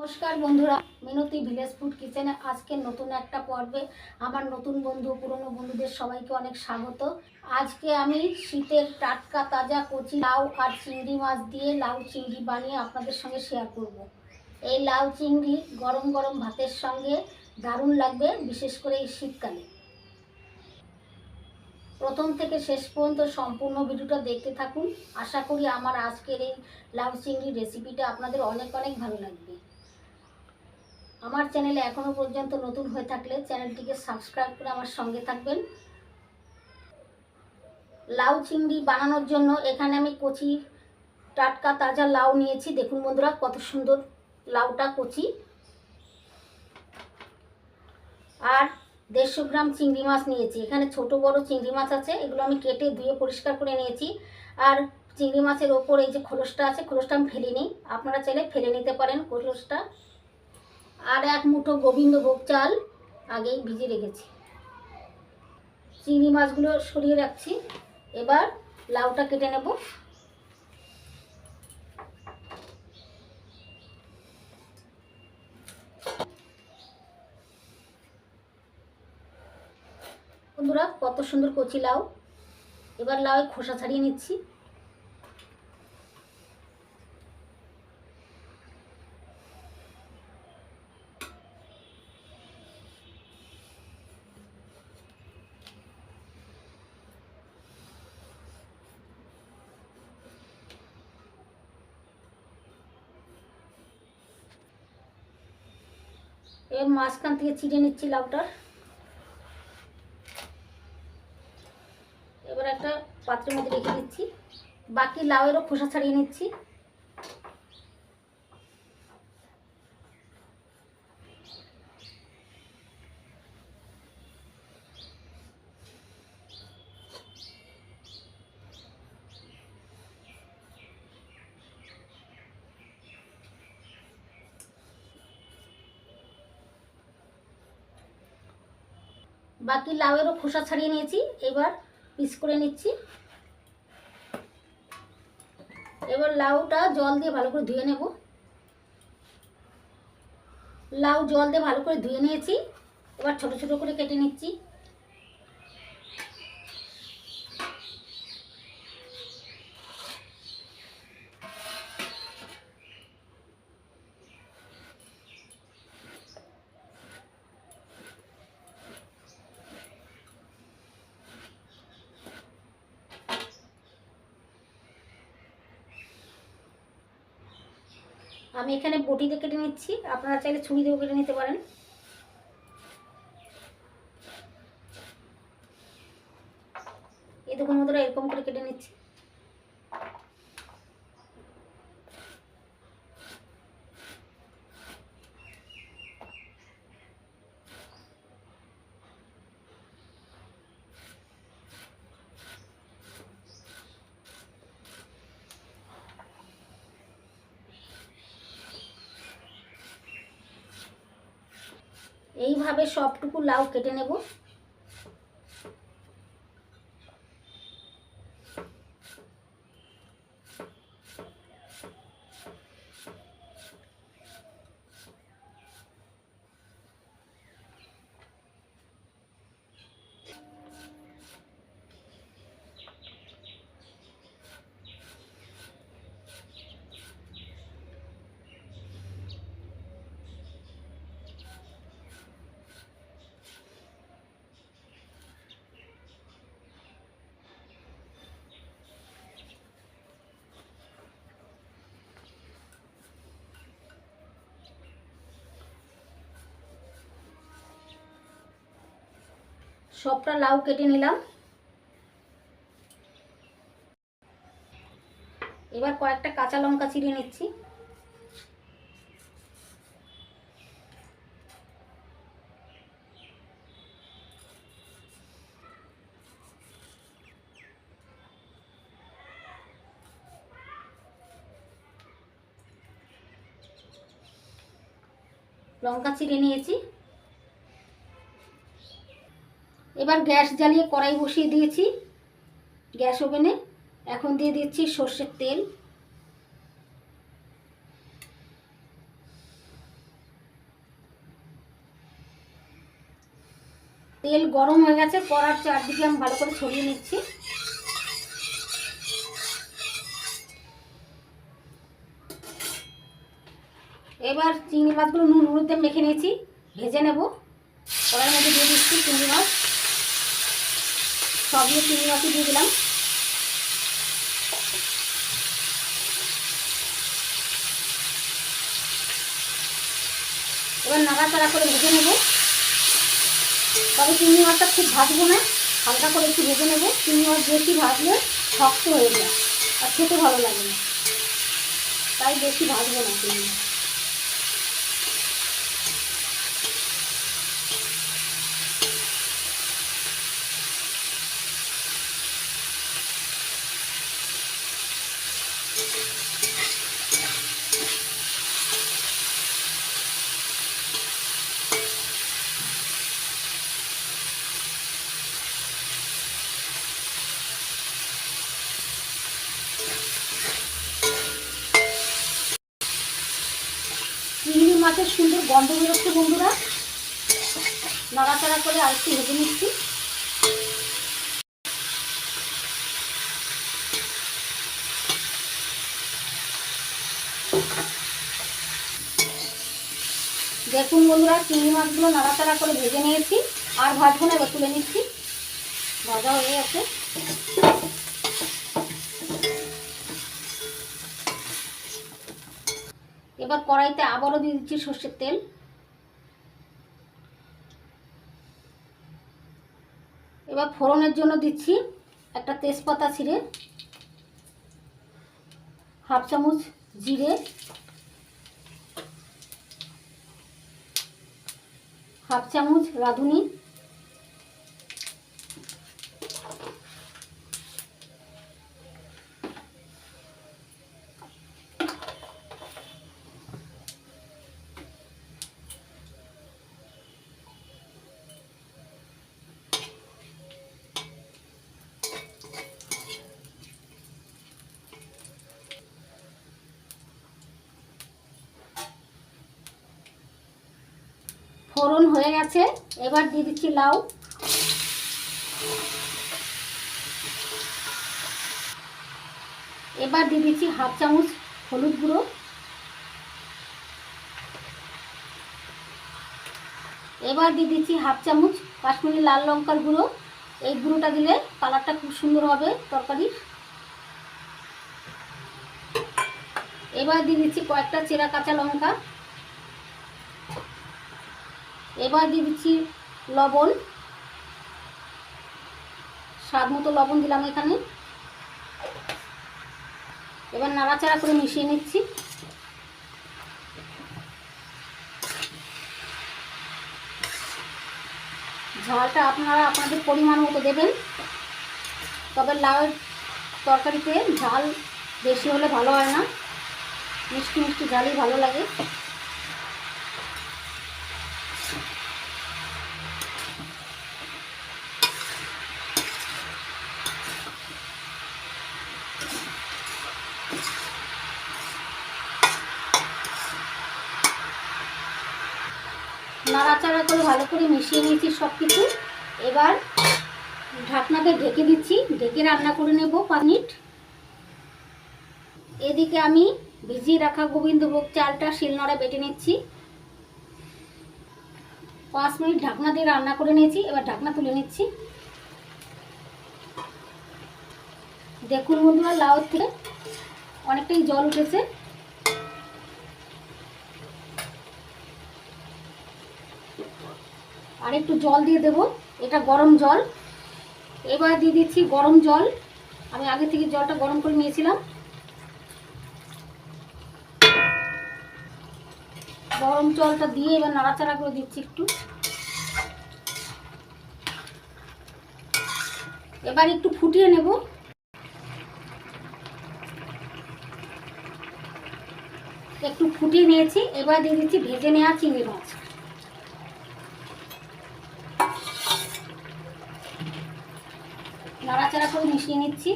নমস্কার বন্ধুরা, মিনতি village food কিচেনে আজকে নতুন একটা পর্বে আমার নতুন বন্ধু পুরনো বন্ধুদের সবাইকে অনেক স্বাগত। আজকে আমি শীতের টাটকা তাজা কচি লাউ আর চিংড়ি মাছ দিয়ে লাউ চিংড়ি বানিয়ে আপনাদের সঙ্গে শেয়ার করব। এই লাউ চিংড়ি গরম গরম ভাতের সঙ্গে দারুণ লাগবে, বিশেষ করে এই শীতকালে। প্রথম থেকে শেষ পর্যন্ত সম্পূর্ণ ভিডিওটা দেখতে থাকুন। আশা করি আমার আজকের এই লাউ চিংড়ির রেসিপিটা আপনাদের অনেক অনেক ভালো লাগবে। আমার চ্যানেলে এখনও পর্যন্ত নতুন হয়ে থাকলে চ্যানেলটিকে সাবস্ক্রাইব করে আমার সঙ্গে থাকবেন। লাউ চিংড়ি বানানোর জন্য এখানে আমি কচি টাটকা তাজা লাউ নিয়েছি। দেখুন বন্ধুরা, কত সুন্দর লাউটা কচি। আর 150 গ্রাম চিংড়ি মাছ নিয়েছি। এখানে ছোট বড় চিংড়ি মাছ আছে, এগুলো আমি কেটে ধুয়ে পরিষ্কার করে নিয়েছি। আর চিংড়ি মাছের ওপর এই যে খোলসটা আছে, খোলসটা আমি ফেলে নিই, আপনারা চাইলে ফেলে নিতে পারেন খোলসটা। আর এক মুঠো গোবিন্দভোগ চাল আগেই ভিজিয়ে রেখেছি। চিংড়ি মাছগুলো সরিয়ে রাখছি। এবার লাউটা কেটে নেব। বন্ধুরা, কত সুন্দর কচি লাউ। এবার লাউয়ের খোসা ছাড়িয়ে নিচ্ছি। এবার মাঝখান থেকে চিড়ে নিচ্ছি লাউটার। এবার একটা পাত্রের মধ্যে রেখে দিচ্ছি। বাকি লাউয়েরও খোসা ছাড়িয়ে নিচ্ছি। বাকি লাউয়েরও খোসা ছাড়িয়ে নিয়েছি। এবার পিস করে নিচ্ছি। এবার লাউটা জল দিয়ে ভালো করে ধুয়ে নেব। লাউ জল দিয়ে ভালো করে ধুয়ে নিয়েছি। এবার ছোট ছোট করে কেটে নিচ্ছি। আমি এখানে বটি দিয়ে কেটে নিচ্ছি, আপনারা চাইলে ছুরি দিয়েও কেটে নিতে পারেন। এই দেখুন বন্ধুরা, এরকম করে কেটে নিচ্ছি। এইভাবে সবটুকু লাউ কেটে নেব। সবটা লাউ কেটে নিলাম। এবার কয়েকটা কাঁচা লঙ্কা চিড়ে নিচ্ছি। লঙ্কা চিড়ে নিয়েছি। এবার গ্যাস জ্বালিয়ে কড়াই বসিয়ে দিয়েছি গ্যাস ওভেনে। এখন দিয়ে দিচ্ছি সর্ষের তেল। তেল গরম হয়ে গেছে, কড়ার চারদিকে আমি ভালো করে ছড়িয়ে নিচ্ছি। এবার চিংড়ি মাছগুলো নুন হলুদ দিয়ে মেখে নিয়েছি, ভেজে নেব। কড়াইয়ের মধ্যে দিয়ে দিচ্ছি চিংড়ি মাছ, সবগুলো চিংড়ি মাছই দিয়ে দিলাম। এবার নাড়াচাড়া করে ভেজে নেব। তবে চিংড়ি মাছটা খুব ভাজবো না, হালকা করে একটু ভেজে নেব। চিংড়ি মাছ বেশি ভাজলে শক্ত হয়ে যায় আর খেতে ভালো লাগে না, তাই বেশি ভাজবো না চিংড়ি মাছ। চিংড়ি মাছের সুন্দর গন্ধ বেরোচ্ছে বন্ধুরা। নাড়াচাড়া করে আরেকটু ভেজে নিচ্ছি। দেখুন বন্ধুরা, চিংড়ি মাছগুলো নাড়াচাড়া করে ভেজে নিয়েছি, আর ভাজবো না, এবার তুলে নিচ্ছি। ভাজা হয়ে গেছে। এবার কড়াইতে আবারও দিয়ে দিচ্ছি সর্ষের তেল। এবার ফোড়নের জন্য দিচ্ছি একটা তেজপাতা ছিঁড়ে, হাফ চামচ জিরে, হাফ চামচ রাঁধুনি, ফোড়ন হয়ে গেছে। এবার দিয়ে দিচ্ছি লাউ, এবার দিয়ে দিচ্ছি হাফ চামচ হলুদ গুঁড়ো, এবার দিয়ে দিচ্ছি হাফ চামচ কাশ্মীরি লাল লঙ্কার গুঁড়ো। এই গুঁড়োটা দিলে কালারটা খুব সুন্দর হবে তরকারির। এবার দিয়ে দিচ্ছি কয়েকটা চেরা কাঁচা লঙ্কা, এবার দিয়ে দিচ্ছি লবণ, স্বাদ মতো লবণ দিলাম এখানে। এবার নাড়াচাড়া করে মিশিয়ে নিচ্ছি। ঝালটা আপনারা আপনাদের পরিমাণ মতো দেবেন, তবে লাউয়ের তরকারিতে ঝাল বেশি হলে ভালো হয় না, মিষ্টি মিষ্টি ঝালই ভালো লাগে। নাড়াচাড়া করে ভালো করে মিশিয়ে নিয়েছি সব কিছু। এবার ঢাকনাতে ঢেকে দিচ্ছি, ঢেকে রান্না করে নেব 5 মিনিট। এদিকে আমি ভিজিয়ে রাখা গোবিন্দভোগ চালটা শিলনোড়ায় বেটে নিচ্ছি। 5 মিনিট ঢাকনা দিয়ে রান্না করে নিয়েছি, এবার ঢাকনা তুলে নিচ্ছি। দেখুন বন্ধুরা, লাউ থেকে অনেকটাই জল উঠেছে। আর একটু জল দিয়ে দেব, এটা গরম জল। এবার দিয়ে দিচ্ছি গরম জল, আমি আগে থেকে জলটা গরম করে নিয়েছিলাম। গরম জলটা দিয়ে এবার নাড়াচাড়া করে দিচ্ছি একটু। এবার একটু ফুটিয়ে নেব। একটু ফুটিয়ে নিয়েছি, এবার দিয়ে দিচ্ছি ভেজে নেওয়া চিংড়ি মাছ। নাড়াচাড়া করে মিশিয়ে নিচ্ছি।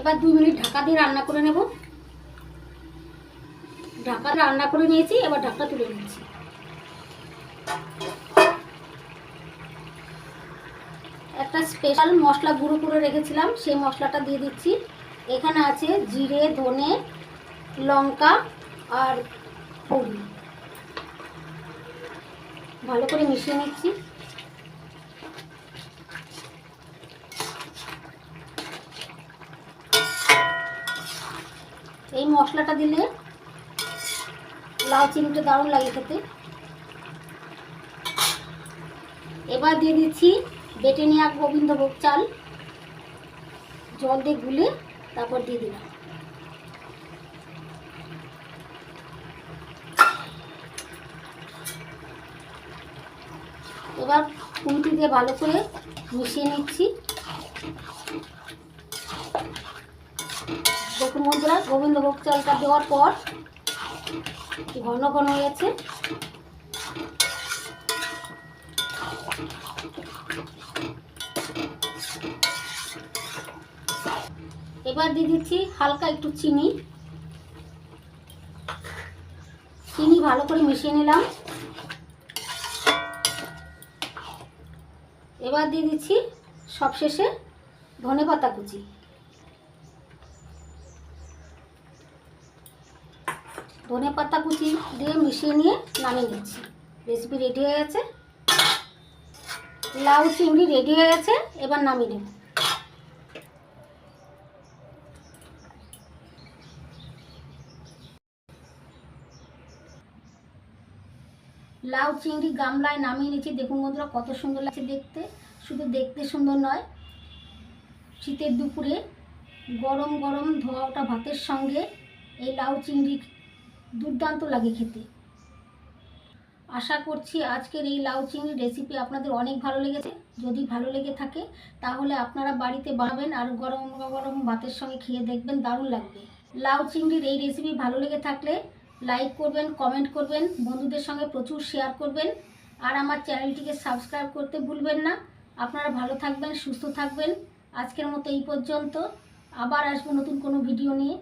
এবার 2 মিনিট ঢাকা দিয়ে রান্না করে নেব। ঢাকা রান্না করে নিয়েছি, এবার ঢাকা তুলে নিচ্ছি। একটা স্পেশাল মশলা গুঁড়ো করে রেখেছিলাম, সেই মশলাটা দিয়ে দিচ্ছি। এখানে আছে জিরে, ধনে, লঙ্কা আর হলুদ। ভালো করে মিশিয়ে নিচ্ছি। এই মশলাটা দিলে লাউ চিংড়িটা দারুণ লাগে খেতে। এবার দিয়ে দিচ্ছি বেটে নেওয়া গোবিন্দভোগ চাল, জল দিয়ে গুলে তারপর দিয়ে দিলাম। এবার খুন্তি দিয়ে ভালো করে মিশিয়ে নিচ্ছি। দেখুন বন্ধুরা, গোবিন্দভোগ চালটা দেওয়ার পর ঘন ঘন হয়েছে। এবার দিয়ে দিচ্ছি হালকা একটু চিনি। চিনি ভালো করে মিশিয়ে নিলাম। এবার দিয়ে দিচ্ছি সবশেষে ধনেপাতা কুচি। ধনেপাতা কুচি দিয়ে মিশিয়ে নিয়ে নামিয়ে নিচ্ছি। রেসিপি রেডি হয়ে গেছে, লাউ চিংড়ি রেডি হয়ে গেছে। এবার নামিয়ে নেব। লাউ চিংড়ি গামলায় নামিয়ে নিচ্ছি। দেখুন বন্ধুরা কত সুন্দর লাগছে দেখতে। শুধু দেখতে সুন্দর নয়, শীতের দুপুরে গরম গরম ধোয়া ওঠা ভাতের সঙ্গে এই লাউ চিংড়ি দুর্দান্ত লাগে খেতে। আশা করছি আজকের এই লাউ চিংড়ি রেসিপি আপনাদের অনেক ভালো লেগেছে। যদি ভালো লেগে থাকে তাহলে আপনারা বাড়িতে বানাবেন আর গরম গরম ভাতের সঙ্গে খেয়ে দেখবেন, দারুণ লাগবে। লাউ চিংড়ির এই রেসিপি ভালো লেগে থাকলে লাইক করবেন, কমেন্ট করবেন, বন্ধুদের সঙ্গে প্রচুর শেয়ার করবেন আর আমার চ্যানেলটিকে সাবস্ক্রাইব করতে ভুলবেন না। আপনারা ভালো থাকবেন, সুস্থ থাকবেন। আজকের মতো এই পর্যন্ত। আবার আসবো নতুন কোনো ভিডিও নিয়ে।